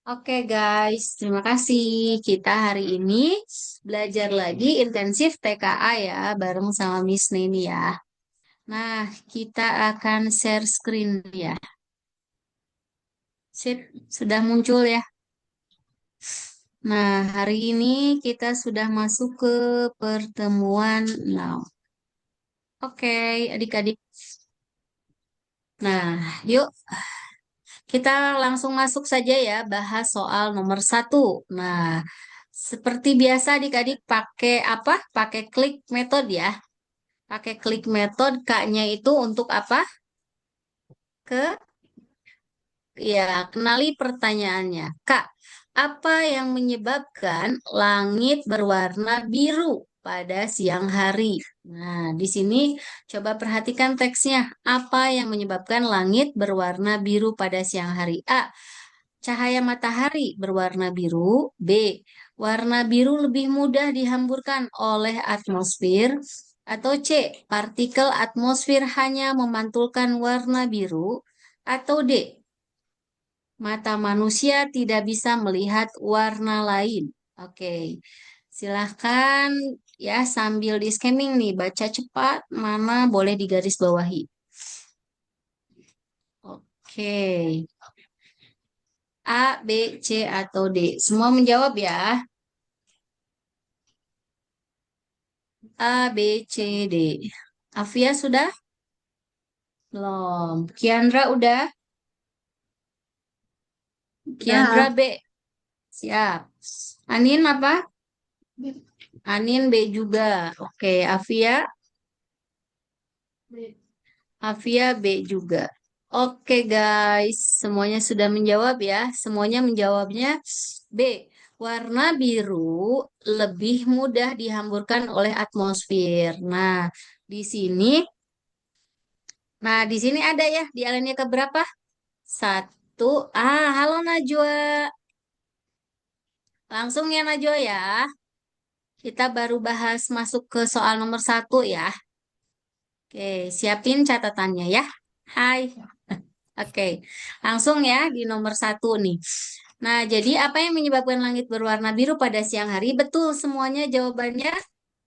Oke guys, terima kasih. Kita hari ini belajar lagi intensif TKA ya, bareng sama Miss Neni ya. Nah, kita akan share screen ya. Sip, sudah muncul ya. Nah, hari ini kita sudah masuk ke pertemuan 6. Oke, adik-adik. Nah, yuk kita langsung masuk saja ya, bahas soal nomor 1. Nah, seperti biasa adik-adik pakai apa? Pakai klik method ya. Pakai klik method K-nya itu untuk apa? Ke Ya, kenali pertanyaannya. Kak, apa yang menyebabkan langit berwarna biru pada siang hari? Nah, di sini coba perhatikan teksnya. Apa yang menyebabkan langit berwarna biru pada siang hari? A. Cahaya matahari berwarna biru. B. Warna biru lebih mudah dihamburkan oleh atmosfer. Atau C. Partikel atmosfer hanya memantulkan warna biru. Atau D. Mata manusia tidak bisa melihat warna lain. Oke, silahkan ya sambil di scanning nih, baca cepat, mana boleh digaris bawahi. Oke, A, B, C, atau D. Semua menjawab ya. A, B, C, D. Afia sudah? Belum. Kiandra udah? Kiandra Dah. B. Siap. Anin apa? Anin B juga. Oke, Afia? Afia B juga. Oke guys, semuanya sudah menjawab ya. Semuanya menjawabnya B. Warna biru lebih mudah dihamburkan oleh atmosfer. Di sini ada ya, di alinea keberapa? Satu. Halo Najwa. Langsung ya Najwa ya. Kita baru bahas masuk ke soal nomor 1 ya. Oke, siapin catatannya ya. Hai. Oke, langsung ya di nomor 1 nih. Nah, jadi apa yang menyebabkan langit berwarna biru pada siang hari? Betul, semuanya jawabannya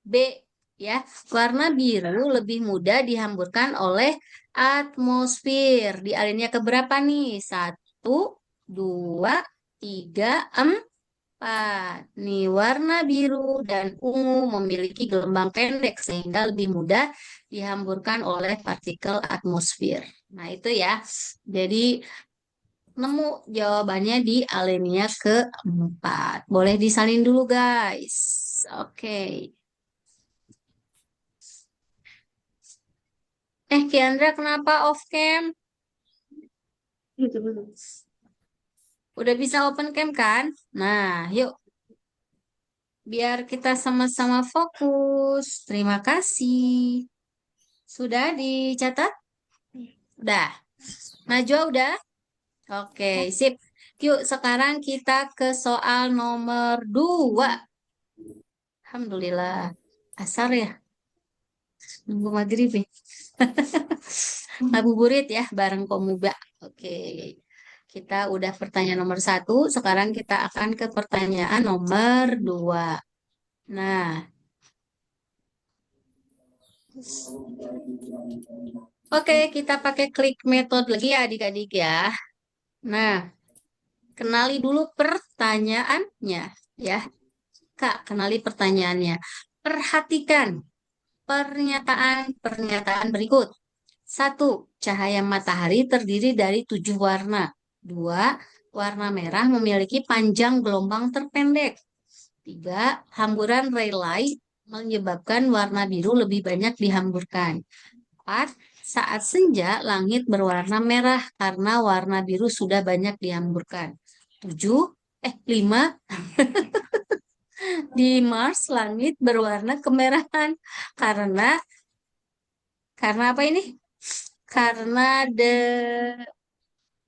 B ya. Warna biru lebih mudah dihamburkan oleh atmosfer. Di alinea keberapa nih? Satu, dua, tiga, empat. Nih, warna biru dan ungu memiliki gelombang pendek sehingga lebih mudah dihamburkan oleh partikel atmosfer. Nah, itu ya. Jadi nemu jawabannya di alinea keempat. Boleh disalin dulu, guys. Oke. Kiandra, kenapa off cam? Gitu, gitu. Udah bisa open cam kan? Nah, yuk, biar kita sama-sama fokus. Terima kasih. Sudah dicatat? Udah. Najwa udah? Oke, sip. Yuk, sekarang kita ke soal nomor 2. Alhamdulillah. Asar ya? Nunggu maghrib ya? Ngabuburit ya bareng Komuba. Oke. Kita udah pertanyaan nomor 1. Sekarang kita akan ke pertanyaan nomor 2. Nah, oke, kita pakai klik method lagi ya adik-adik ya. Nah, kenali dulu pertanyaannya ya. Kak, kenali pertanyaannya. Perhatikan pernyataan-pernyataan berikut. Satu, cahaya matahari terdiri dari 7 warna. Dua, warna merah memiliki panjang gelombang terpendek. Tiga, hamburan Rayleigh menyebabkan warna biru lebih banyak dihamburkan. Empat, saat senja langit berwarna merah karena warna biru sudah banyak dihamburkan. Lima, di Mars langit berwarna kemerahan karena karena apa ini? Karena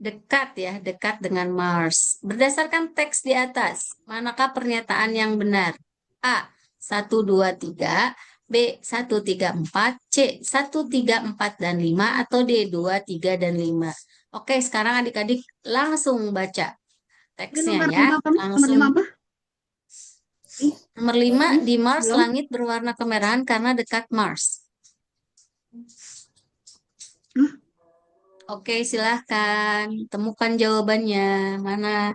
dekat dengan Mars. Berdasarkan teks di atas, manakah pernyataan yang benar? A. 1, 2, 3, B. 1, 3, 4, C. 1, 3, 4, dan 5, atau D. 2, 3, dan 5. Oke, sekarang adik-adik langsung baca Ini teksnya nomor ya. 5 apa, Miss? Nomor Langsung 5 apa? nomor 5 Miss, di Mars belum. langit berwarna kemerahan karena dekat Mars. Hah? Oke, silahkan temukan jawabannya. Mana?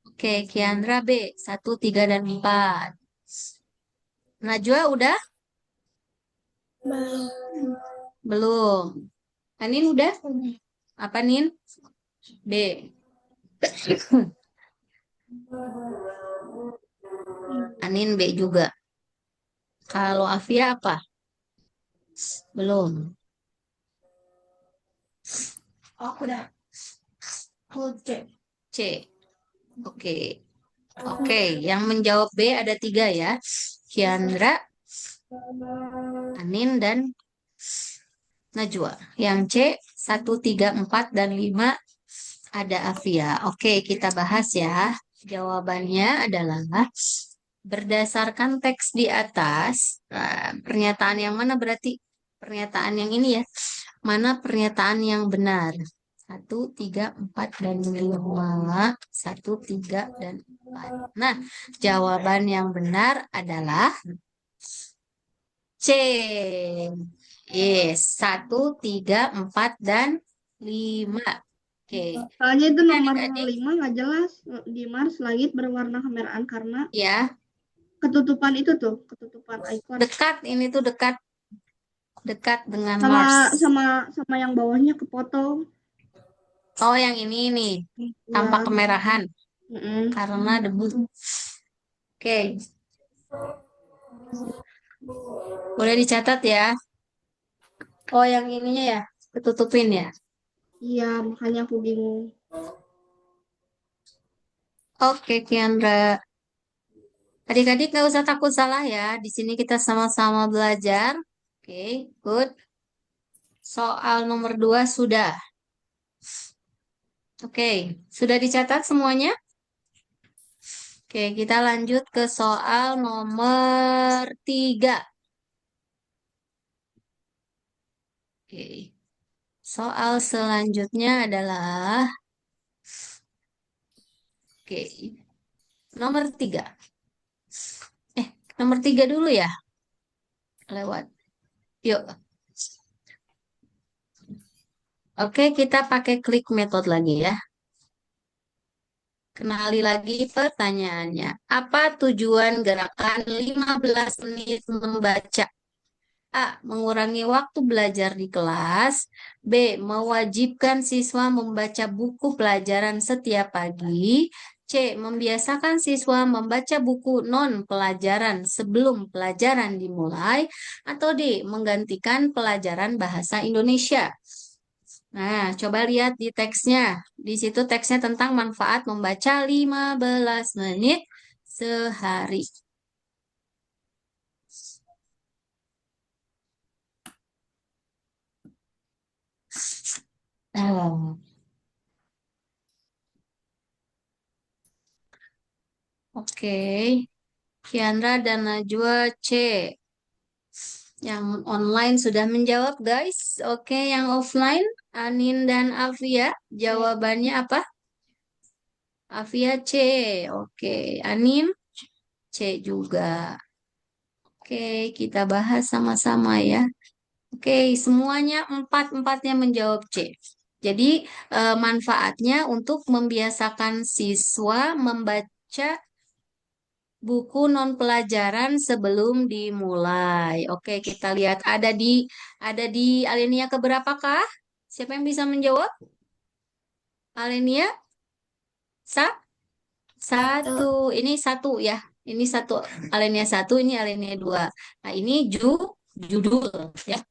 Oke, Kiandra B. 1, 3, dan 4. Najwa udah? Belum. Anin udah? Apa Nin? B. Anin B juga. Kalau Afia apa? Belum. Aku udah. Aku cek. C. Oke. Oke, yang menjawab B ada 3 ya. Kiandra, Anin, dan Najwa. Yang C, 1, 3, 4, dan 5 ada Afia. Oke, kita bahas ya. Jawabannya adalah berdasarkan teks di atas. Pernyataan yang mana berarti? Pernyataan yang ini ya. Mana pernyataan yang benar? 1, 3, 4, dan 5. 1, 3, dan 4. Nah, jawaban yang benar adalah C. Yes, 1, 3, 4, dan 5. Oke, Soalnya itu oke nomor adik-adik. 5 nggak jelas. Di Mars langit berwarna kemerahan karena Ya, ketutupan itu tuh, ketutupan icon. dekat ini tuh dekat dekat dengan Sama Mars. sama sama yang bawahnya kepotong. Oh, yang ini nih tampak Ya. kemerahan Mm-mm. karena debu. Oke, boleh dicatat ya. Oh, yang ininya ya, ketutupin ya. Iya, makanya aku bingung. Oke, Kiandra. Adik-adik nggak usah takut salah ya. Di sini kita sama-sama belajar. Oke, good. Soal nomor 2 sudah. Oke, sudah dicatat semuanya? Oke, kita lanjut ke soal nomor 3. Oke, soal selanjutnya adalah, oke, nomor 3. Nomor 3 dulu ya, lewat. Yuk, oke, kita pakai klik method lagi ya. Kenali lagi pertanyaannya. Apa tujuan gerakan 15 menit membaca? A. Mengurangi waktu belajar di kelas. B. Mewajibkan siswa membaca buku pelajaran setiap pagi. C. Membiasakan siswa membaca buku non-pelajaran sebelum pelajaran dimulai. Atau D. Menggantikan pelajaran bahasa Indonesia. Nah, coba lihat di teksnya. Di situ teksnya tentang manfaat membaca 15 menit sehari. Oh. Oke, Kiandra dan Najwa C. Yang online sudah menjawab, guys. Oke, yang offline, Anin dan Afia, jawabannya apa? Afia C. Oke, Anin C juga. Oke, kita bahas sama-sama ya. Oke, semuanya empat-empatnya menjawab C. Jadi, manfaatnya untuk membiasakan siswa membaca buku non pelajaran sebelum dimulai. Oke, kita lihat ada di alinea keberapakah? Siapa yang bisa menjawab? Alinea sa satu. Ini satu ya. Ini satu alinea satu, ini alinea dua. Nah, ini judul ya.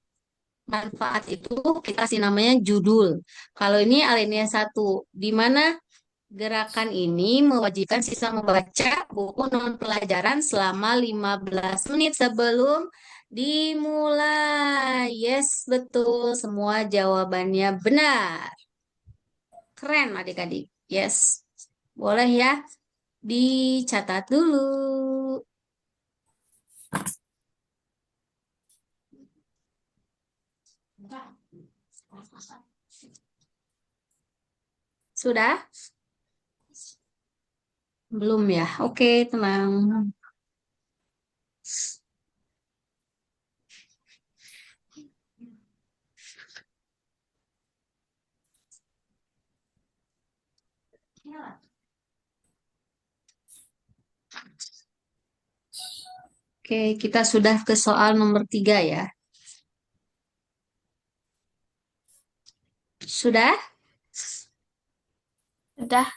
Manfaat itu kita kasih namanya judul. Kalau ini alinea satu, di mana gerakan ini mewajibkan siswa membaca buku non pelajaran selama 15 menit sebelum dimulai. Yes, betul. Semua jawabannya benar. Keren adik-adik. Yes. Boleh ya dicatat dulu. Sudah? Belum ya? Oke, tenang. Oke, kita sudah ke soal nomor 3 ya. Sudah? Udah.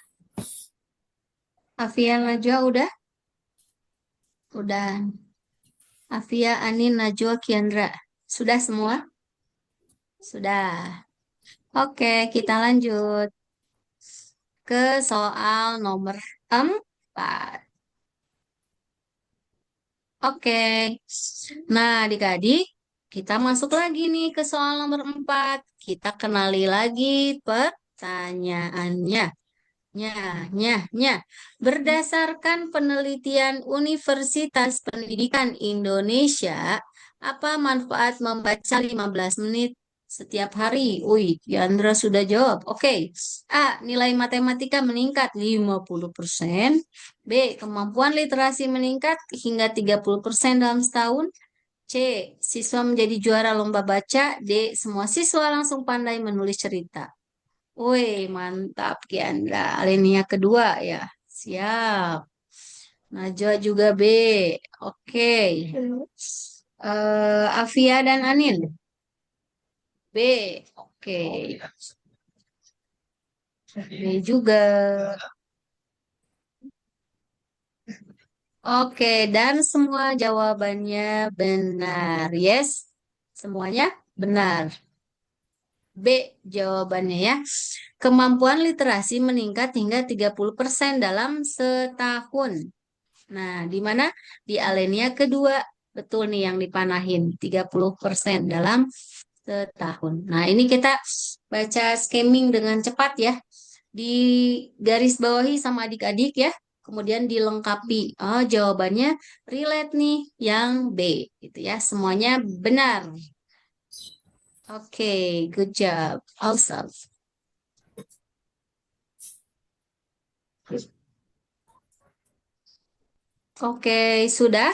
Afia Najwa udah? Udah. Afia, Anin, Najwa, Kiandra. Sudah semua? Sudah. Oke, kita lanjut ke soal nomor 4. Oke. Nah, adik-adik, kita masuk lagi nih ke soal nomor 4. Kita kenali lagi pertanyaannya. Nya. Berdasarkan penelitian Universitas Pendidikan Indonesia, apa manfaat membaca 15 menit setiap hari? Wih, Yandra sudah jawab. Oke. A. Nilai matematika meningkat 50%. B. Kemampuan literasi meningkat hingga 30% dalam setahun. C. Siswa menjadi juara lomba baca. D. Semua siswa langsung pandai menulis cerita. Woi, mantap Kiandra. Alinea kedua ya. Siap. Najwa juga B. Oke. Afia dan Anin. B. Oke. B juga. Oke, dan semua jawabannya benar. Yes. Semuanya benar. B jawabannya ya. Kemampuan literasi meningkat hingga 30% dalam setahun. Nah, di mana? Di Alenia kedua. Betul nih yang dipanahin. 30% dalam setahun. Nah, ini kita baca skimming dengan cepat ya. Di garis bawahi sama adik-adik ya. Kemudian dilengkapi. Oh, jawabannya relate nih yang B. Gitu ya. Semuanya benar. Oke, good job. Awesome. Oke, sudah?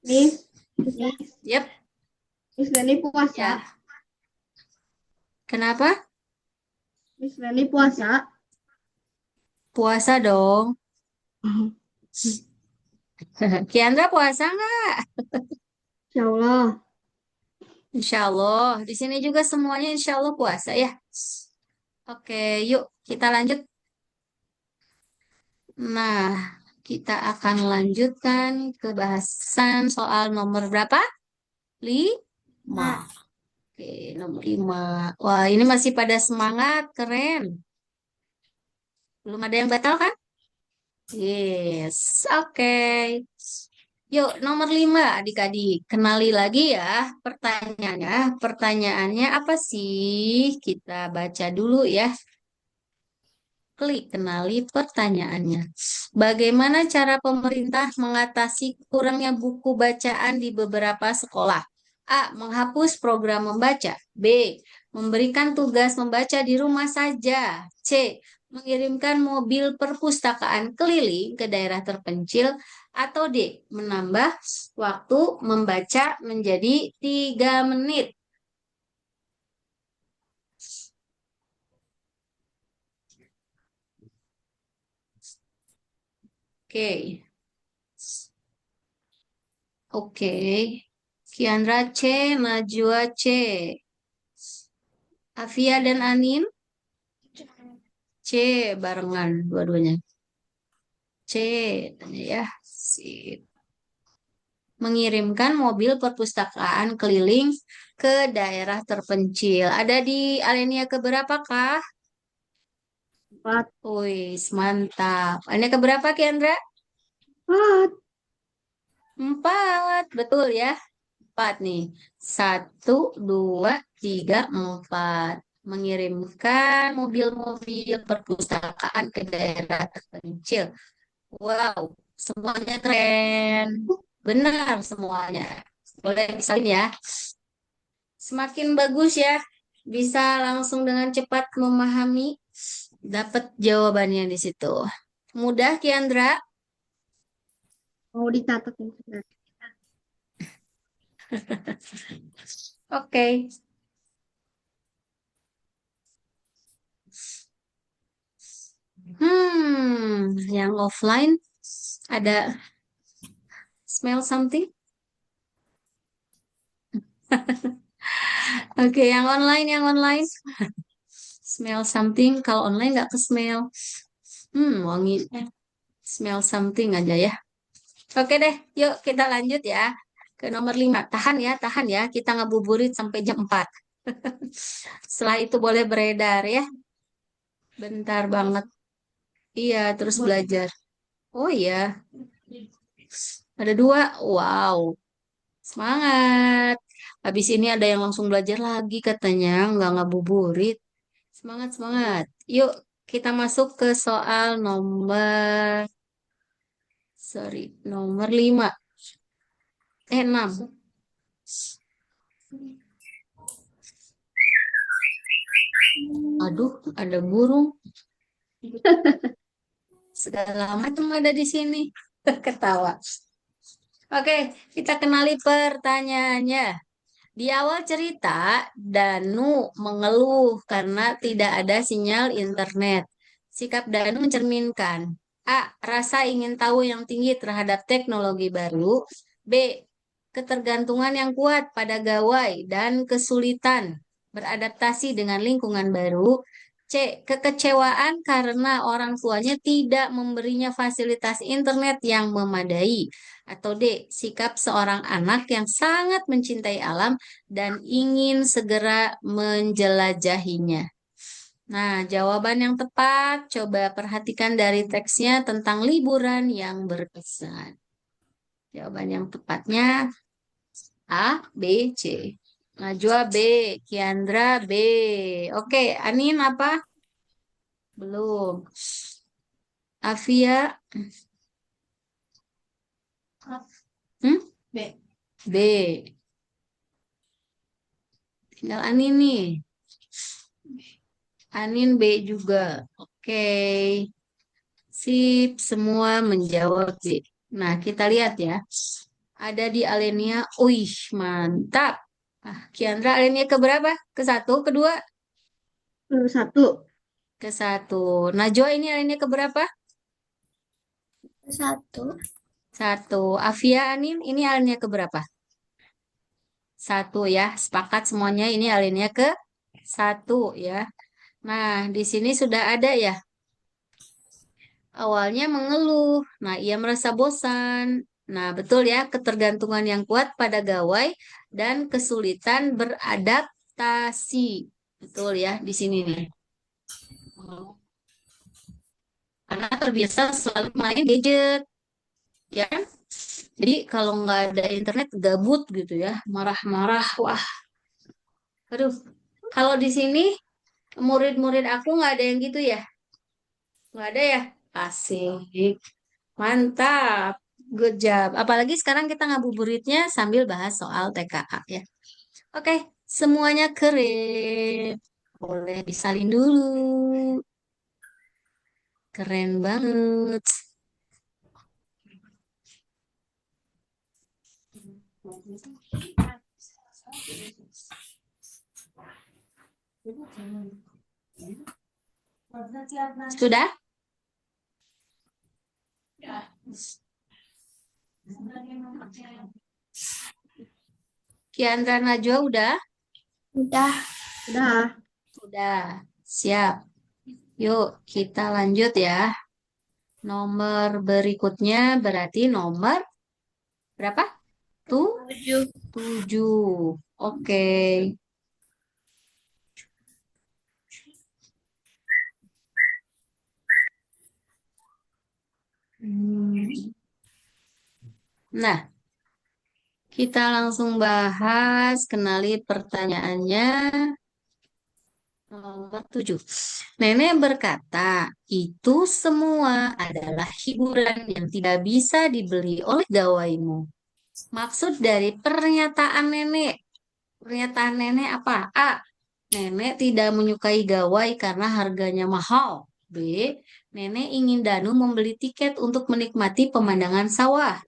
Miss, Miss, Yep. Miss Leni puasa. Ya. Kenapa? Miss Leni puasa. Puasa dong. Kiandra puasa nggak? Insya Allah. Insya Allah. Di sini juga semuanya insya Allah puasa ya. Oke, yuk kita lanjut. Nah, kita akan lanjutkan ke bahasan soal nomor berapa? 5. Nah, Oke, nomor 5. Wah, ini masih pada semangat, keren. Belum ada yang batal kan? Yes, oke. Yuk, nomor 5, adik-adik. Kenali lagi ya pertanyaannya. Pertanyaannya apa sih? Kita baca dulu ya. Klik kenali pertanyaannya. Bagaimana cara pemerintah mengatasi kurangnya buku bacaan di beberapa sekolah? A. Menghapus program membaca. B. Memberikan tugas membaca di rumah saja. C. Mengirimkan mobil perpustakaan keliling ke daerah terpencil. Atau D. Menambah waktu membaca menjadi 3 menit. Oke. Oke. Kiandra C, Najwa C. Afia dan Anin C barengan dua-duanya. C tanya ya. Sip. Mengirimkan mobil perpustakaan keliling ke daerah terpencil. Ada di alinea keberapa kah? 4. Wih, mantap. Alinea keberapa Kiandra? 4. 4, betul ya. 4 nih. 1, 2, 3, 4. Mengirimkan mobil-mobil perpustakaan ke daerah terpencil. Wow, semuanya keren. Benar semuanya. Boleh disalin ya. Semakin bagus ya, bisa langsung dengan cepat memahami, dapat jawabannya di situ. Mudah, Kiandra? Mau dicatat nih sebentar. Oke. Yang offline ada smell something? Oke, yang online. Smell something. Kalau online nggak ke smell. Wangi. Smell something aja ya. Oke deh, yuk kita lanjut ya. Ke nomor 5. Tahan ya. Kita ngabuburit sampai jam 4. Setelah itu boleh beredar ya. Bentar banget. Iya, terus belajar. Oh iya, ada 2. Wow, semangat. Habis ini ada yang langsung belajar lagi katanya, nggak ngabuburit. Semangat, semangat. Yuk, kita masuk ke soal nomor 5. 6. Aduh, ada burung. Segala macam ada di sini. Ketawa. Oke, kita kenali pertanyaannya. Di awal cerita, Danu mengeluh karena tidak ada sinyal internet. Sikap Danu mencerminkan A. Rasa ingin tahu yang tinggi terhadap teknologi baru. B. Ketergantungan yang kuat pada gawai dan kesulitan beradaptasi dengan lingkungan baru. C. Kekecewaan karena orang tuanya tidak memberinya fasilitas internet yang memadai. Atau D. Sikap seorang anak yang sangat mencintai alam dan ingin segera menjelajahinya. Nah, jawaban yang tepat, coba perhatikan dari teksnya tentang liburan yang berkesan. Jawaban yang tepatnya A, B, C. Najwa B, Kiandra B. Oke, Anin apa? Belum. Afia, hmm? B. B. Tinggal Anin nih. Anin B juga. Oke. Sip, semua menjawab B. Nah, kita lihat ya. Ada di Alenia. Wih, mantap. Kiandra Alenia ke berapa? Ke satu, kedua? Satu. Ke satu. Najwa ini Alenia ke berapa? Satu. Satu. Afia Anin ini Alenia ke berapa? Satu ya. Sepakat semuanya ini Alenia ke satu ya. Nah, di sini sudah ada ya. Awalnya mengeluh. Nah, ia merasa bosan. Nah, betul ya, ketergantungan yang kuat pada gawai dan kesulitan beradaptasi. Betul ya, di sini nih. Karena terbiasa selalu main gadget, ya kan? Jadi kalau nggak ada internet gabut gitu ya, marah-marah. Wah, aduh. Kalau di sini murid-murid aku nggak ada yang gitu ya, nggak ada ya. Asik. Mantap. Good job. Apalagi sekarang kita ngabuburitnya sambil bahas soal TKA ya. Oke, semuanya keren. Boleh disalin dulu. Keren banget. Sudah? Kiandra Najwa udah? Udah. Udah. Udah. Siap. Yuk, kita lanjut ya. Nomor berikutnya berarti nomor berapa? Tuh, 7. 7. Oke. Hmm. Nah, kita langsung bahas, kenali pertanyaannya. Nomor 7. Nenek berkata, itu semua adalah hiburan yang tidak bisa dibeli oleh gawaimu. Maksud dari pernyataan nenek. Pernyataan nenek apa? A. Nenek tidak menyukai gawai karena harganya mahal. B. Nenek ingin Danu membeli tiket untuk menikmati pemandangan sawah.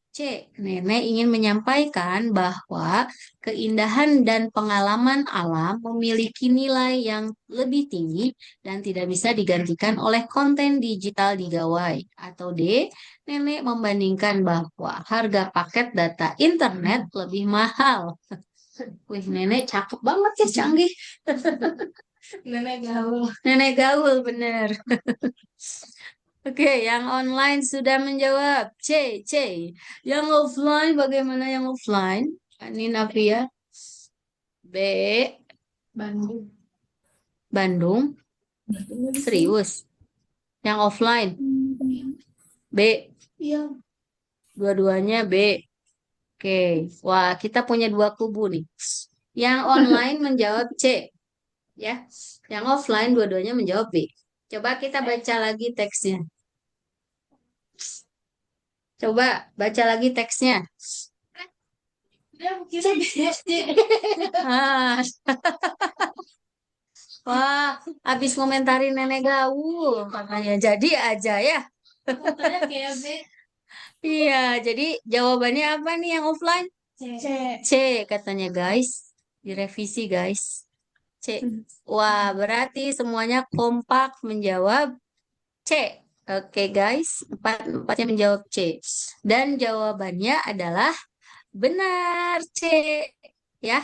C. Nenek ingin menyampaikan bahwa keindahan dan pengalaman alam memiliki nilai yang lebih tinggi dan tidak bisa digantikan oleh konten digital di gawai. Atau D. Nenek membandingkan bahwa harga paket data internet lebih mahal. Wih, nenek cakep banget ya, canggih. Nenek gaul. Nenek gaul, bener. Oke, yang online sudah menjawab. C, C. Yang offline, bagaimana yang offline? Ini Navia. B, Bandung. Bandung. Serius. Yang offline. B, Iya. dua-duanya B. Oke, wah kita punya dua kubu nih. Yang online menjawab C, ya. Yang offline dua-duanya menjawab B. Coba kita baca lagi teksnya. Coba baca lagi teksnya. Ah, wah, habis ngomentarin nenek gaul, makanya jadi aja ya. Fotonya kayak B. Iya, jadi jawabannya apa nih yang offline? C. C katanya guys. Direvisi guys. C. Wah, berarti semuanya kompak menjawab C. Oke guys, empatnya menjawab C. Dan jawabannya adalah benar C. Ya,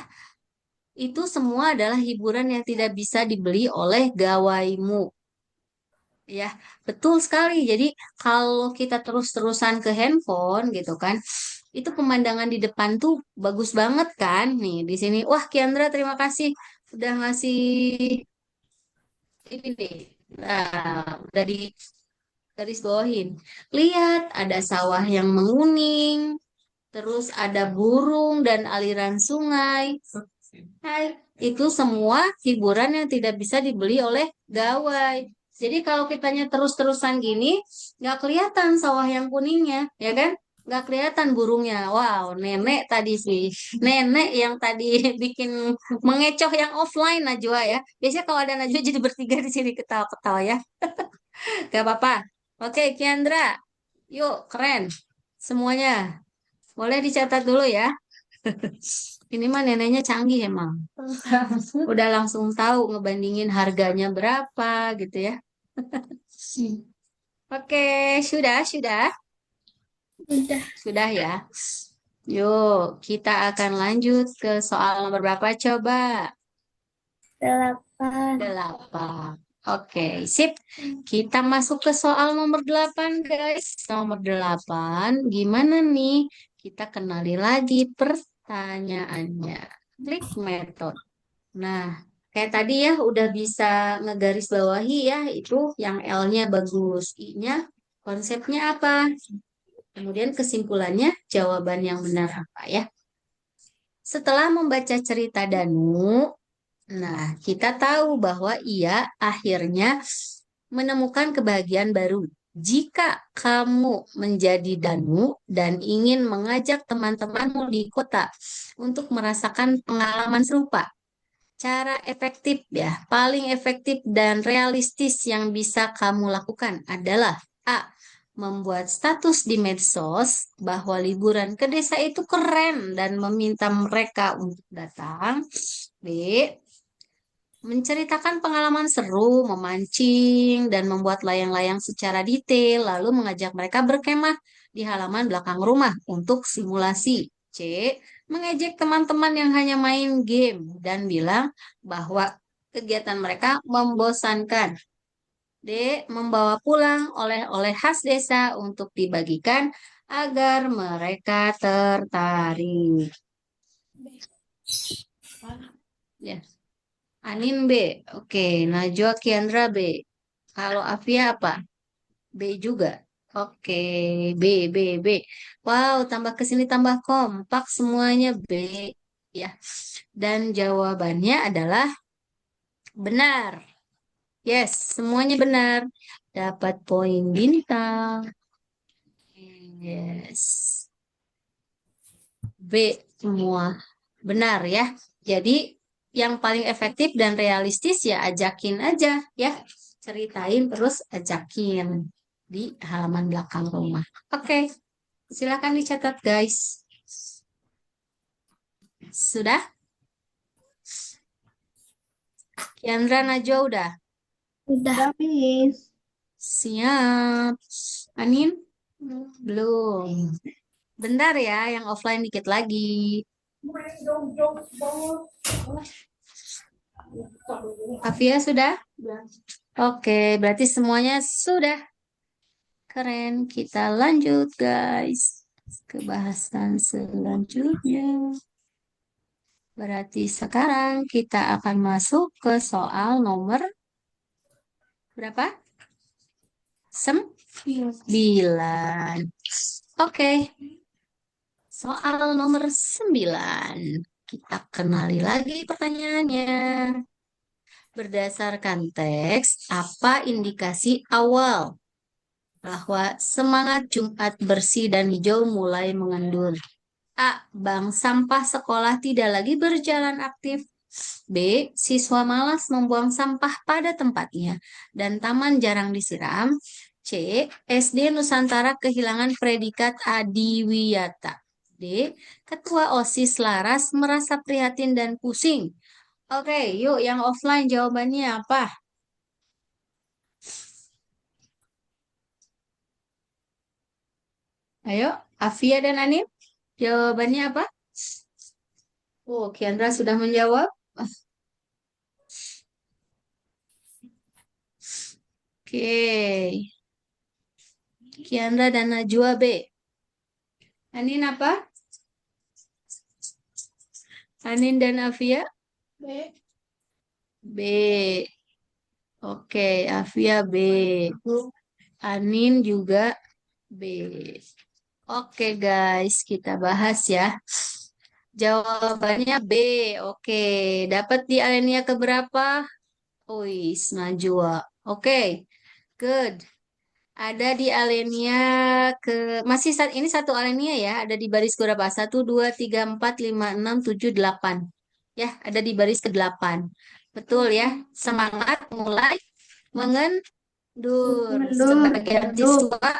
itu semua adalah hiburan yang tidak bisa dibeli oleh gawaimu. Ya, betul sekali. Jadi kalau kita terus-terusan ke handphone gitu kan, itu pemandangan di depan tuh bagus banget kan. Nih di sini, wah Kiandra terima kasih udah ngasih ini nih. Nah, udah di garis bawahin. Lihat ada sawah yang menguning, terus ada burung dan aliran sungai. Hai, itu semua hiburan yang tidak bisa dibeli oleh gawai. Jadi kalau kitanya terus-terusan gini, nggak kelihatan sawah yang kuningnya, ya kan? Nggak kelihatan burungnya. Wow, nenek tadi sih. Nenek yang tadi bikin mengecoh yang offline Najwa ya. Biasanya kalau ada Najwa jadi bertiga di sini ketawa-ketawa ya. Gak apa-apa. Oke, Kiandra. Yuk, keren. Semuanya. Boleh dicatat dulu ya. Ini mah neneknya canggih emang. Udah langsung tahu ngebandingin harganya berapa gitu ya. Oke, sudah, Udah. sudah ya. Yuk, kita akan lanjut ke soal nomor berapa coba? 8. 8. Oke, sip. Kita masuk ke soal nomor 8, guys. Nomor 8, gimana nih? Kita kenali lagi pertanyaannya. Klik metode. Nah, kayak tadi ya udah bisa ngegaris bawahi ya, itu yang L-nya bagus. I-nya konsepnya apa? Kemudian kesimpulannya jawaban yang benar apa ya? Setelah membaca cerita Danu, nah kita tahu bahwa ia akhirnya menemukan kebahagiaan baru. Jika kamu menjadi Danu dan ingin mengajak teman-temanmu di kota untuk merasakan pengalaman serupa, cara efektif ya, paling efektif dan realistis yang bisa kamu lakukan adalah A. Membuat status di medsos bahwa liburan ke desa itu keren dan meminta mereka untuk datang. B. Menceritakan pengalaman seru, memancing, dan membuat layang-layang secara detail, lalu mengajak mereka berkemah di halaman belakang rumah untuk simulasi. C. Mengejek teman-teman yang hanya main game dan bilang bahwa kegiatan mereka membosankan. D. Membawa pulang oleh-oleh khas desa untuk dibagikan agar mereka tertarik. Ya. Anin B. Oke, Najwa Kiandra B. Kalau Afia apa? B juga. Oke, B, B, B. Wow, tambah ke sini tambah kompak semuanya B. Ya. Dan jawabannya adalah benar. Yes, semuanya benar. Dapat poin bintang. Yes. B semua. Benar ya. Jadi yang paling efektif dan realistis ya ajakin aja ya. Ceritain terus ajakin di halaman belakang rumah. Oke, silakan dicatat guys. Sudah? Kiandra Najwa udah? Udah, Miss. Siap. Anin? Belum. Bentar ya, yang offline dikit lagi. Afia sudah? Oke, berarti semuanya sudah. Keren. Kita lanjut, guys, ke bahasan selanjutnya. Berarti sekarang kita akan masuk ke soal nomor berapa? 9. Oke, soal nomor 9. Kita kenali lagi pertanyaannya. Berdasarkan teks, apa indikasi awal bahwa semangat Jumat bersih dan hijau mulai mengendur? A. Bank sampah sekolah tidak lagi berjalan aktif. B. Siswa malas membuang sampah pada tempatnya dan taman jarang disiram. C. SD Nusantara kehilangan predikat adiwiyata. D. Ketua OSIS Laras merasa prihatin dan pusing. Oke, yuk yang offline jawabannya apa? Ayo, Afia dan Anip, jawabannya apa? Oh, Kiandra sudah menjawab. Oke, Kiandra dan Najwa B. Anin apa? Anin dan Afia? B. Oke, Afia B. Anin juga B. Oke guys, kita bahas ya. Jawabannya B. Oke, dapat di alinea keberapa? Wis, Najwa. Oke, good. Ada di alinea ke masih saat ini satu alinea ya. Ada di baris berapa? 1, 2, 3, 4, 5, 6, 7, 8. Ya, ada di baris ke-8. Betul ya. Semangat mulai mengendur. Mundur, Sebagian mundur. siswa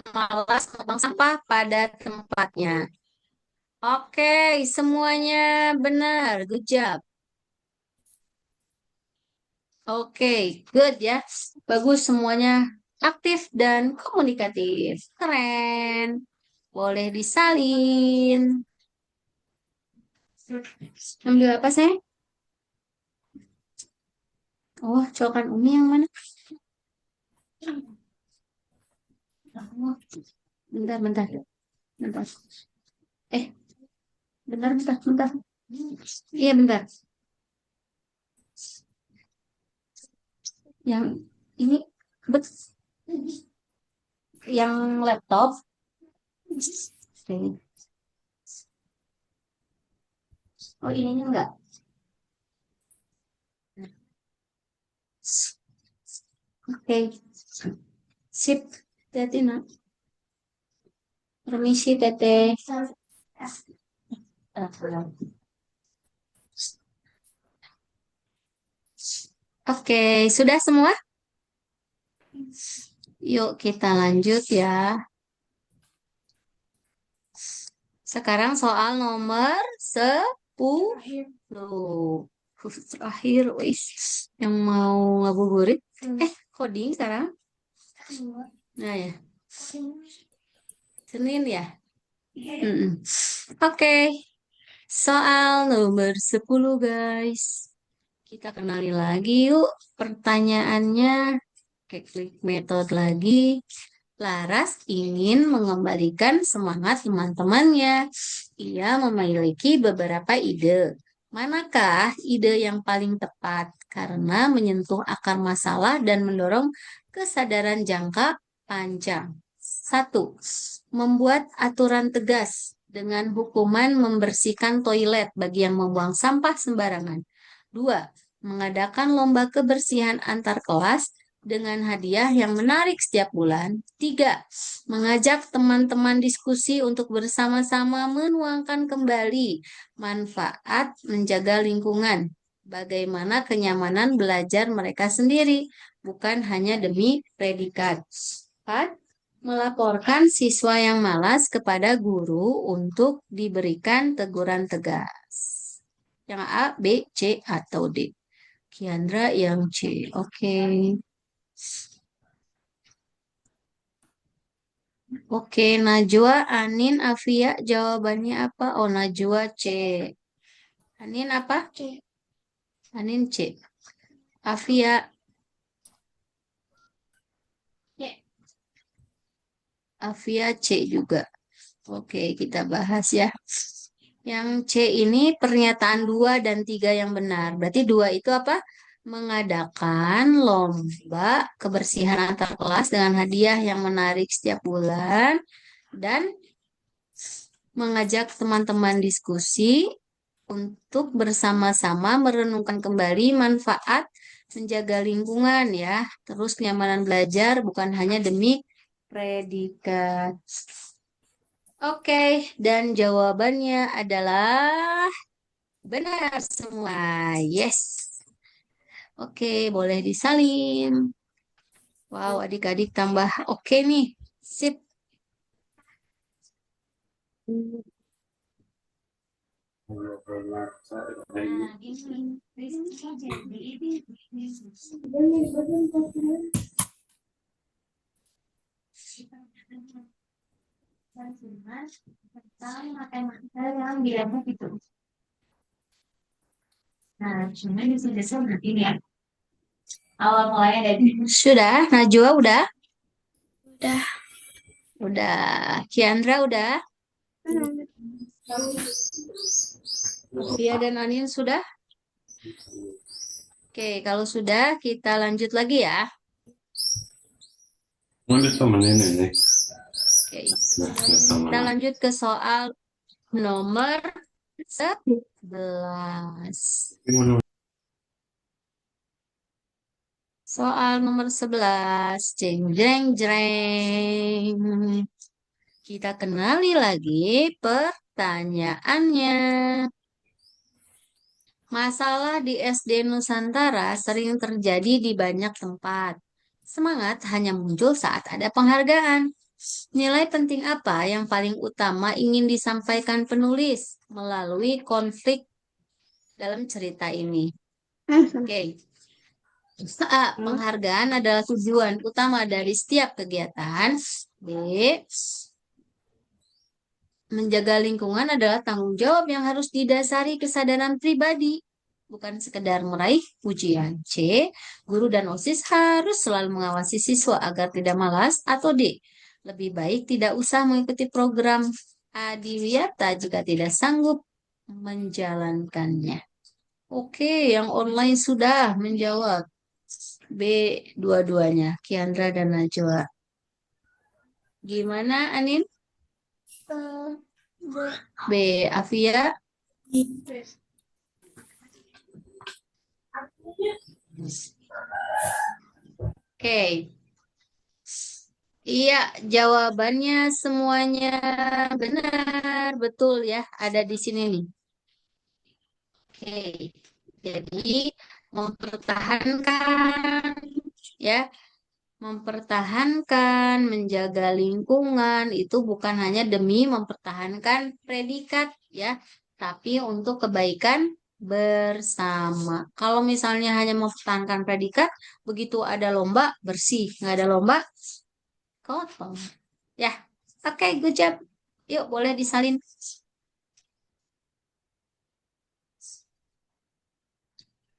malas membuang sampah pada tempatnya. Oke, semuanya benar. Good job. Oke, good ya. Bagus semuanya aktif dan komunikatif. Keren. Boleh disalin. Ambil apa saya? Oh, cokan Umi yang mana? Oh, bentar, bentar, bentar. Eh, bentar, bentar, bentar. Iya, bentar. Yang ini, bet, yang laptop. Oke. Oh, ininya enggak. Oke. Sip. Hati-hati, nak. Permisi, Teteh. Oke, sudah semua? Yuk kita lanjut ya. Sekarang soal nomor 10. Terakhir, wis. Yang mau ngabuburit. Coding sekarang? Nah ya, Senin ya? Mm-mm. Oke, soal nomor 10 guys. Kita kenali lagi yuk pertanyaannya. Oke, klik metode lagi. Laras ingin mengembalikan semangat teman-temannya. Ia memiliki beberapa ide. Manakah ide yang paling tepat? Karena menyentuh akar masalah dan mendorong kesadaran jangka panjang. 1. Membuat aturan tegas dengan hukuman membersihkan toilet bagi yang membuang sampah sembarangan. 2. Mengadakan lomba kebersihan antar kelas dengan hadiah yang menarik setiap bulan. 3. Mengajak teman-teman diskusi untuk bersama-sama menuangkan kembali manfaat menjaga lingkungan. Bagaimana kenyamanan belajar mereka sendiri, bukan hanya demi predikat. 4. Melaporkan siswa yang malas kepada guru untuk diberikan teguran tegas. Yang A, B, C, atau D. Kiandra yang C. Oke. Oke, Najwa, Anin, Afia, jawabannya apa? Oh, Najwa C. Anin apa? C. Anin C. Afia. C. Afia C juga. Oke, kita bahas ya. Yang C ini pernyataan 2 dan 3 yang benar. Berarti 2 itu apa? Mengadakan lomba kebersihan antar kelas dengan hadiah yang menarik setiap bulan dan mengajak teman-teman diskusi untuk bersama-sama merenungkan kembali manfaat menjaga lingkungan ya. Terus kenyamanan belajar bukan hanya demi predikat. Oke, dan jawabannya adalah benar semua. Yes. Oke, boleh disalin. Wow, adik-adik tambah oke nih. Sip. Nah, ini. Tentang matematika yang bilangnya gitu. Nah, cuma ini sudah seperti ini ya. Awal mulanya dari sudah, Najwa udah? Udah. Udah. Kiandra udah? Via dan Anin sudah? Oke, kalau sudah kita lanjut lagi ya. Lanjut sama nenek nih. Oke, Sama. kita lanjut ke soal nomor 11. Soal nomor 11. Jeng, jeng, jeng. Kita kenali lagi pertanyaannya. Masalah di SD Nusantara sering terjadi di banyak tempat. Semangat hanya muncul saat ada penghargaan. Nilai penting apa yang paling utama ingin disampaikan penulis melalui konflik dalam cerita ini? Oke. A. Penghargaan adalah tujuan utama dari setiap kegiatan. B. Menjaga lingkungan adalah tanggung jawab yang harus didasari kesadaran pribadi, bukan sekedar meraih pujian. C. Guru dan OSIS harus selalu mengawasi siswa agar tidak malas. Atau D. Lebih baik tidak usah mengikuti program Adiwiyata jika tidak sanggup menjalankannya. Oke, yang online sudah menjawab. B. Dua-duanya, Kiandra dan Najwa. Gimana, Anin? B. Afia. Oke. Iya, jawabannya semuanya benar, betul ya. Ada di sini nih. Oke. Jadi mempertahankan ya, mempertahankan, menjaga lingkungan itu bukan hanya demi mempertahankan predikat ya, tapi untuk kebaikan bersama. Kalau misalnya hanya mempertahankan predikat, begitu ada lomba bersih, nggak ada lomba kotor. Ya, oke, good job. Yuk, boleh disalin.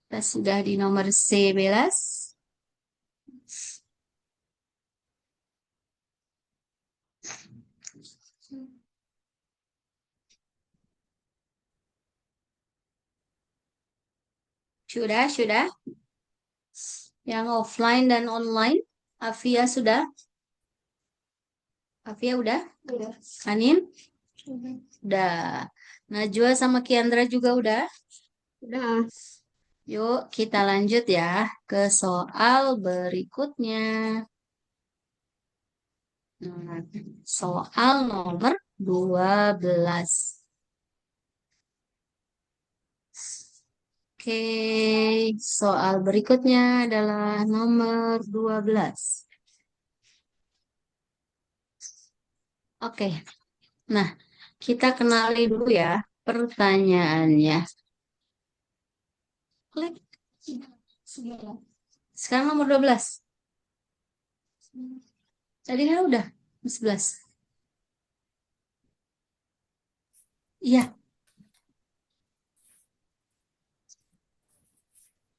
Kita sudah di nomor 11. Sudah. Yang offline dan online, Afia sudah? Afia udah? Udah. Anin? Udah. Najwa sama Kiandra juga udah? Udah. Yuk, kita lanjut ya ke soal berikutnya. Nah, soal nomor 12. Oke, soal berikutnya adalah nomor 12. Oke, nah kita kenali dulu ya pertanyaannya. Klik. Sekarang nomor 12. Tadi kan udah 11. Iya,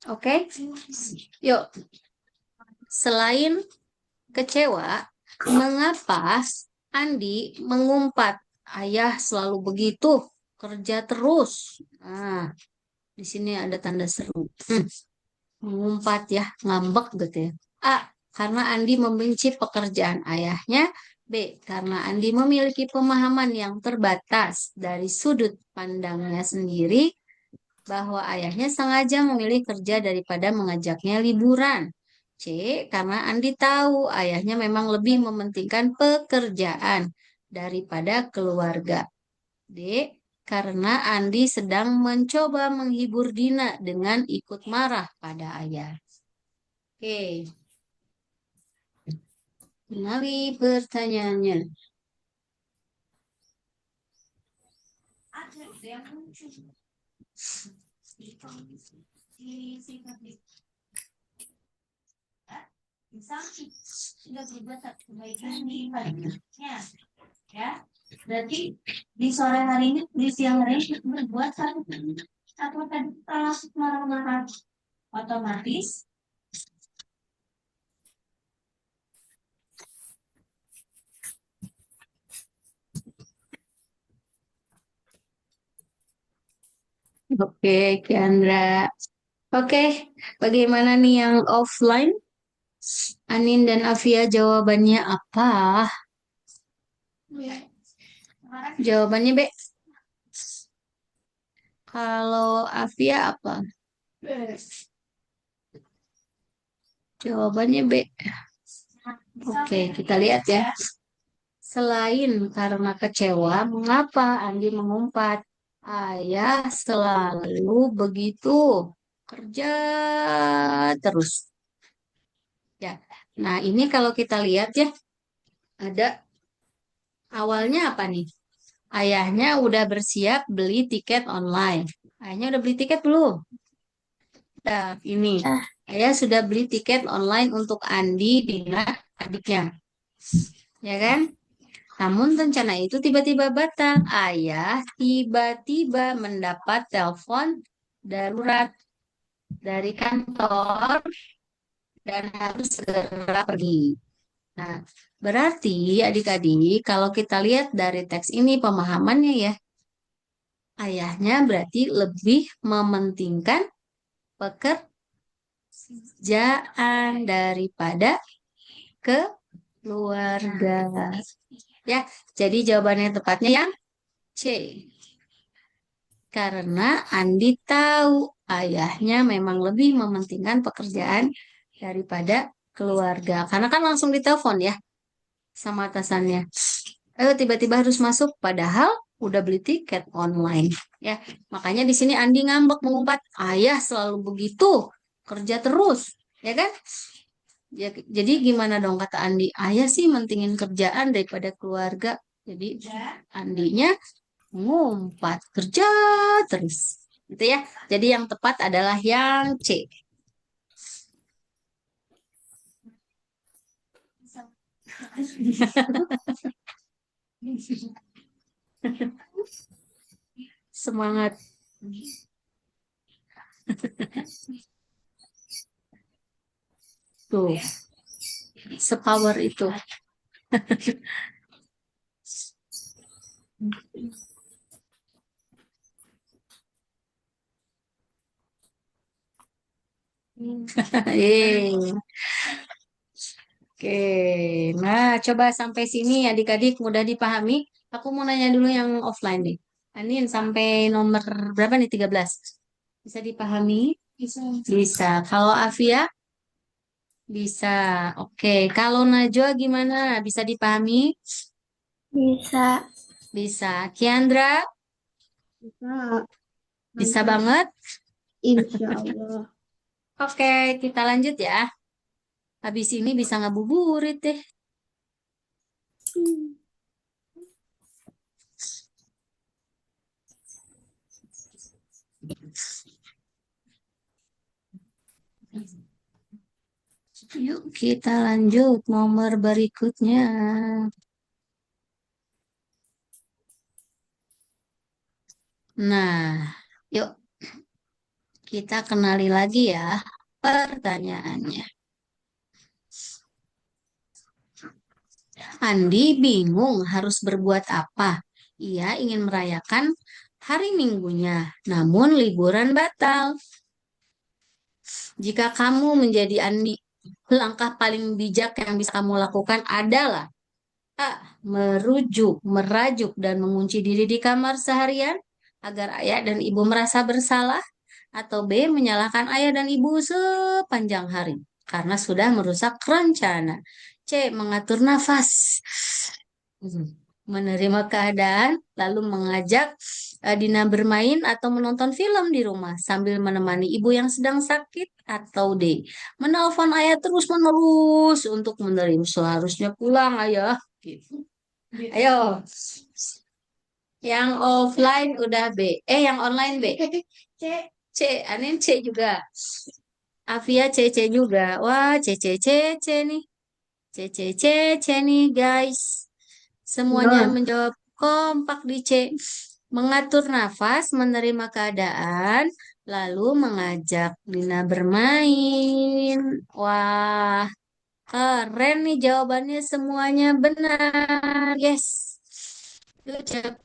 oke. Yuk, selain kecewa, mengapa Andi mengumpat? Ayah selalu begitu, kerja terus. Nah, di sini ada tanda seru. Mengumpat ya, ngambek gitu ya. A. Karena Andi membenci pekerjaan ayahnya. B. Karena Andi memiliki pemahaman yang terbatas dari sudut pandangnya sendiri bahwa ayahnya sengaja memilih kerja daripada mengajaknya liburan. C. Karena Andi tahu ayahnya memang lebih mementingkan pekerjaan daripada keluarga. D. Karena Andi sedang mencoba menghibur Dina dengan ikut marah pada ayah. Oke, kenali pertanyaannya. Ada yang muncul. Misalnya sudah berbuat kebaikan di paginya, ya. Berarti di sore hari ini, di siang hari ini berbuat satu tadi langsung marah-marah otomatis. Oke, Kiandra. Oke, bagaimana nih yang offline? Anin dan Afia jawabannya apa? Jawabannya B. Kalau Afia apa? Jawabannya B. Oke, kita lihat ya. Selain karena kecewa, mengapa Andi mengumpat? Ayah selalu begitu. Kerja terus. Ya. Nah, ini kalau kita lihat ya, ada awalnya apa nih? Ayahnya udah bersiap beli tiket online. Ayahnya udah beli tiket belum? Nah, ini. Ayah sudah beli tiket online untuk Andi, Dina, adiknya. Ya kan? Namun rencana itu tiba-tiba batal. Ayah tiba-tiba mendapat telepon darurat dari kantor dan harus segera pergi. Nah, berarti adik-adik kalau kita lihat dari teks ini pemahamannya ya, ayahnya berarti lebih mementingkan pekerjaan daripada keluarga. Ya, jadi jawabannya tepatnya yang C. Karena Andi tahu ayahnya memang lebih mementingkan pekerjaan daripada keluarga. Karena kan langsung ditelepon ya sama atasannya. Tiba-tiba harus masuk padahal udah beli tiket online ya. Makanya di sini Andi ngambek mengumpat, ayah selalu begitu, kerja terus, ya kan? Ya, jadi gimana dong kata Andi? Ayah sih mentingin kerjaan daripada keluarga. Jadi Andinya ngumpat kerja terus. Gitu ya. Jadi yang tepat adalah yang C. Semangat. Tuh, sepower itu. Yeay. Oke, nah coba sampai sini adik-adik mudah dipahami. Aku mau nanya dulu yang offline deh. Anin sampai nomor berapa nih? 13. Bisa dipahami? Bisa. Kalau Afia? Bisa. Oke. Kalau Najwa gimana? Bisa dipahami? Bisa. Bisa. Kiandra? Bisa. Bisa Lancar. banget? Insya Allah. Oke, kita lanjut ya. Habis ini bisa ngabuburit deh. Yuk kita lanjut nomor berikutnya. Nah, yuk kita kenali lagi ya pertanyaannya. Andi bingung harus berbuat apa. Ia ingin merayakan hari Minggunya, namun liburan batal. Jika kamu menjadi Andi, langkah paling bijak yang bisa kamu lakukan adalah A. Merajuk, dan mengunci diri di kamar seharian agar ayah dan ibu merasa bersalah. Atau B. Menyalahkan ayah dan ibu sepanjang hari karena sudah merusak rencana. C. Mengatur nafas. Menerima keadaan, lalu mengajak Dina bermain atau menonton film di rumah sambil menemani ibu yang sedang sakit. Atau D. Menelpon ayah terus-menerus untuk menerima seharusnya pulang ayah. Gitu. Ayo, yang offline udah B. Yang online B. C. C. Anin C juga. Avia C C juga. Wah, C C C C nih. C C C C nih, guys. Semuanya Benar. menjawab kompak di C. Mengatur nafas, menerima keadaan, lalu mengajak Dina bermain. Wah, keren nih jawabannya semuanya benar. Yes. Good job.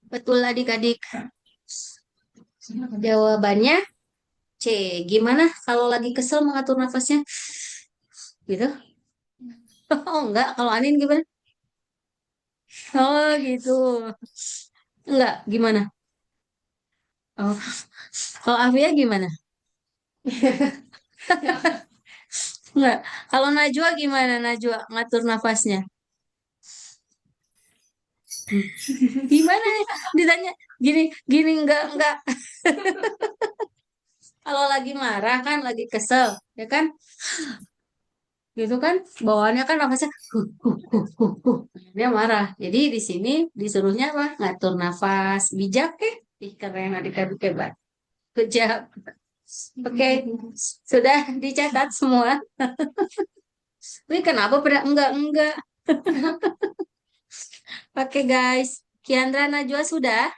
Betul adik-adik. Jawabannya C. Gimana kalau lagi kesel mengatur nafasnya? Gitu? Oh enggak, kalau Anin gimana? Oh gitu. Enggak, gimana? Oh, kalau Afia gimana? Enggak. Kalau Najwa gimana Najwa ngatur nafasnya? Gimana nih? Ditanya gini, gini enggak. Kalau lagi marah kan, lagi kesel, ya kan? Gitu kan? Bawaannya kan nafasnya dia marah. Jadi di sini disuruhnya apa? Ngatur nafas. Bijak ya? Ih, keren adik-adik hebat. Good job. Oke, sudah dicatat semua. Wih, kenapa pada enggak? Oke, guys. Kiandra Najwa sudah?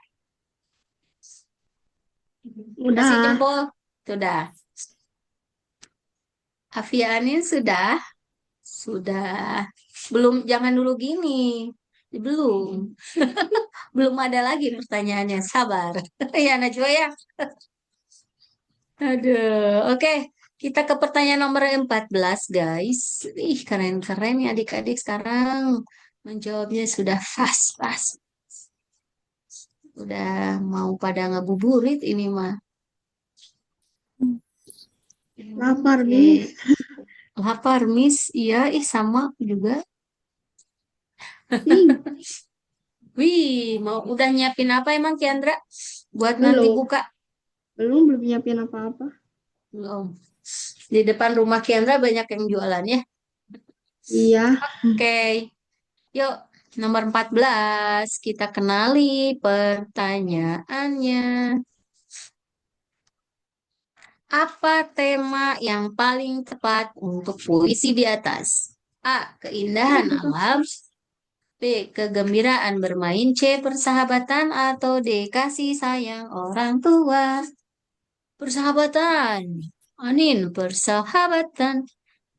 Kasih Udah. jempol. Sudah. Afia Anin sudah? Sudah. Belum, jangan dulu gini. Belum. Belum ada lagi pertanyaannya. Sabar. Ya, Najwa ya. Aduh. Oke. Kita ke pertanyaan nomor 14, guys. Ih, keren-keren ya adik-adik sekarang. Menjawabnya sudah fast. Udah mau pada ngabuburit ini mah. Lapar, Oke. Miss. Lapar, Miss. Iya, ih sama aku juga. Ih, Wih, mau udah nyiapin apa emang Kiandra? Buat nanti belum. buka? Belum nyiapin apa-apa. Belum. Di depan rumah Kiandra banyak yang jualan ya. Iya. Oke, yuk nomor 14 kita kenali pertanyaannya. Apa tema yang paling tepat untuk puisi di atas? A. Keindahan alam. B. Kegembiraan bermain. C. Persahabatan. Atau D. Kasih sayang orang tua. Persahabatan. Anin, persahabatan.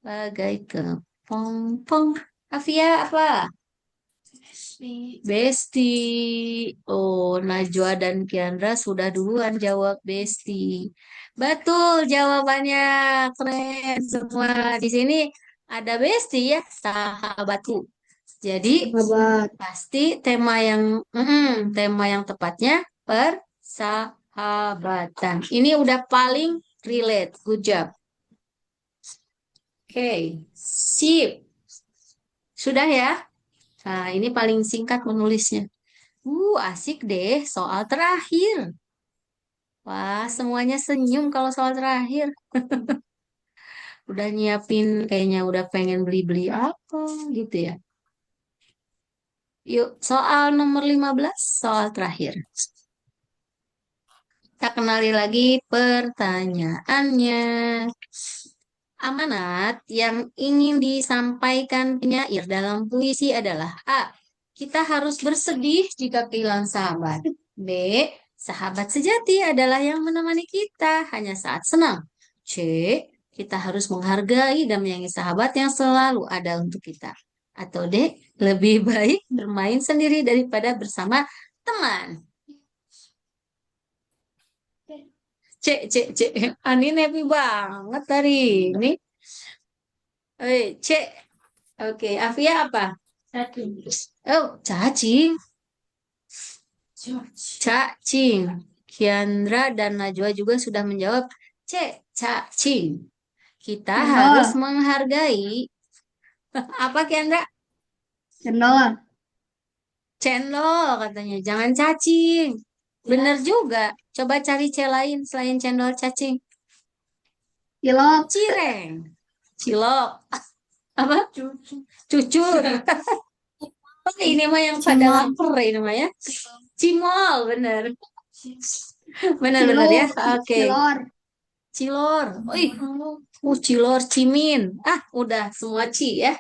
Bagai kepompong. Afia apa? Besti. Oh, Najwa dan Kiandra sudah duluan jawab Besti. Betul jawabannya. Keren semua. Di sini ada Besti ya, sahabatku. Jadi Sahabat. pasti tema yang tepatnya Sahabatan. Ini udah paling relate. Good job. Oke, sip. Sudah ya? Nah, ini paling singkat menulisnya. Asik deh. Soal terakhir. Wah, semuanya senyum kalau soal terakhir. Udah nyiapin, kayaknya udah pengen beli-beli apa gitu ya. Yuk, soal nomor 15, soal terakhir. Kita kenali lagi pertanyaannya. Amanat yang ingin disampaikan penyair dalam puisi adalah A. Kita harus bersedih jika kehilangan sahabat. B. Sahabat sejati adalah yang menemani kita hanya saat senang. C. Kita harus menghargai dan menyayangi sahabat yang selalu ada untuk kita. Atau D. Lebih baik bermain sendiri daripada bersama teman. Cek, cek, cek. Ani happy banget hari ini. Cek. Oke, Afia apa? Cacing. Oh, cacing. Cacing. Kiandra dan Najwa juga sudah menjawab. Cek, cacing. Kita harus Cendol. menghargai. Apa, Kiandra? Cendol. Cendol katanya. Jangan cacing. Bener juga. Coba cari C lain selain cendol cacing. Cilok. Cireng. Cilok. Apa? Cucur. Oh, ini mah yang pada Cimol. lapar ini mah ya. Cimol, bener. Bener-bener ya. Ciluk. Oke. Cilor. Cilor. Wih, cilor, cimin. Udah semua ci ya.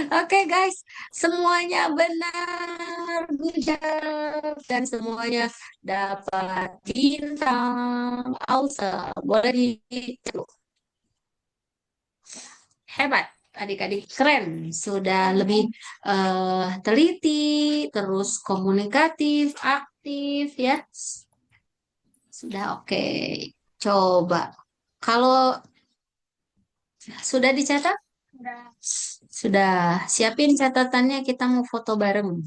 Oke, guys. Semuanya benar. Good job. Dan semuanya dapat bintang. Awesome. Boleh dicek. Hebat. Adik-adik keren. Sudah lebih teliti, terus komunikatif, aktif ya. Sudah oke. Coba. Kalau sudah dicatat? Sudah. Siapin catatannya, kita mau foto bareng.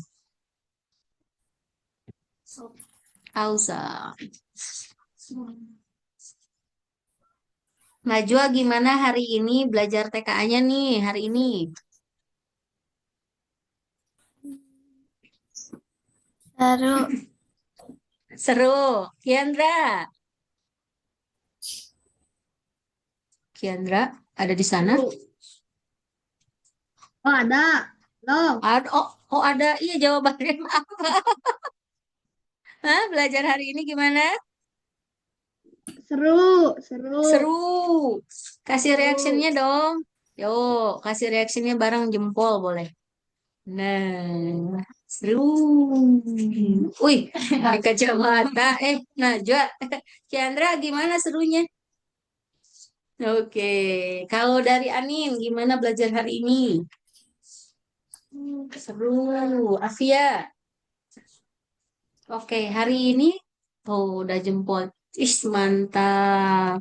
Ausa. Najwa gimana hari ini belajar TKA-nya nih hari ini? Seru. Seru. Kiandra. Kiandra ada di sana? Oh, ada. Loh. Ada. Oh, ada. Iya, jawabannya apa? Hah, belajar hari ini gimana? Seru. Seru. Seru. Kasih reactionnya dong. Yo, kasih reactionnya bareng jempol boleh. Nah, seru. Wih, pakai kacamata. Najwa. Kiandra gimana serunya? Oke, kalau dari Anin gimana belajar hari ini? Seru. Afia. Oke, hari ini udah jempol. Ih, mantap.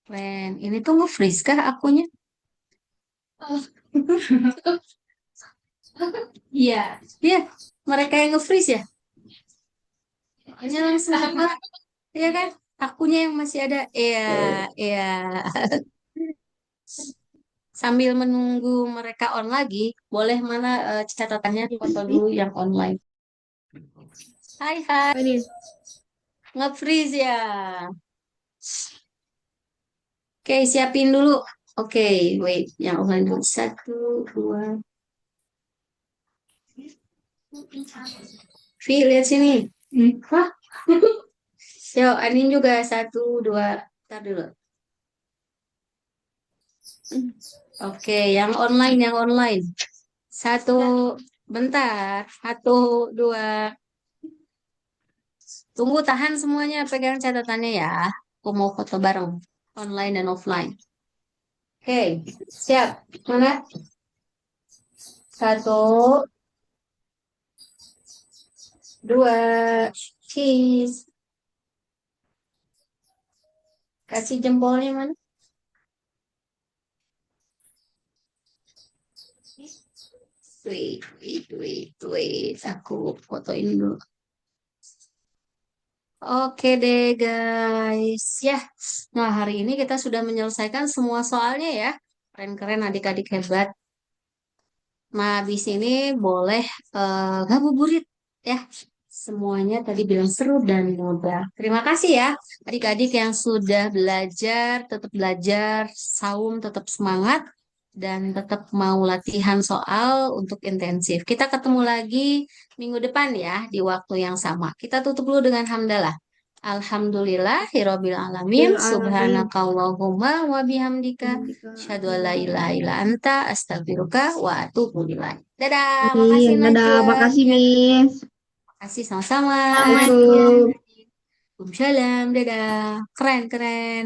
Keren. Ini tuh nge-freeze kah akunya? Iya. Iya, mereka yang nge-freeze ya? Hanya langsung apa? Iya kan? Akunya yang masih ada. Iya, iya. Sambil menunggu mereka on lagi, boleh mana catatannya foto dulu yang online. Hai, hai. Apa ini? Nge-freeze ya. Oke, siapin dulu. Oke, wait. Yang online dulu. Satu, dua. Vi, lihat sini. Hah? Yo, Anin juga. Satu, dua. Ntar dulu. Oke, yang online, yang online. Satu, bentar. Satu, dua. Tunggu, tahan semuanya. Pegang catatannya ya. Aku mau foto bareng. Online dan offline. Oke, siap. Mana? Satu, dua. Cheese. Kasih jempolnya mana? Wait. Aku fotoin dulu. Oke deh guys. Ya, nah hari ini kita sudah menyelesaikan semua soalnya ya. Keren-keren adik-adik hebat. Nah, habis ini boleh ngabuburit ya. Semuanya tadi bilang seru dan mudah. Terima kasih ya adik-adik yang sudah belajar, tetap belajar, saum tetap semangat dan tetap mau latihan soal untuk intensif. Kita ketemu lagi minggu depan ya di waktu yang sama. Kita tutup dulu dengan hamdalah. Alhamdulillahirabbil alamin. Bil alamin. Subhanakallahumma wa bihamdika. Bihamdika Asyhadu an asyhadu la an la ilaha illa ilaha anta astaghfiruka wa atubu ilaik. Dadah, Iya, makasih dadah. Najwa. Makasih, Ya, Miss. makasih sama-sama. Selamat ya. Assalamualaikum. Waalaikumsalam, dadah. Keren, keren.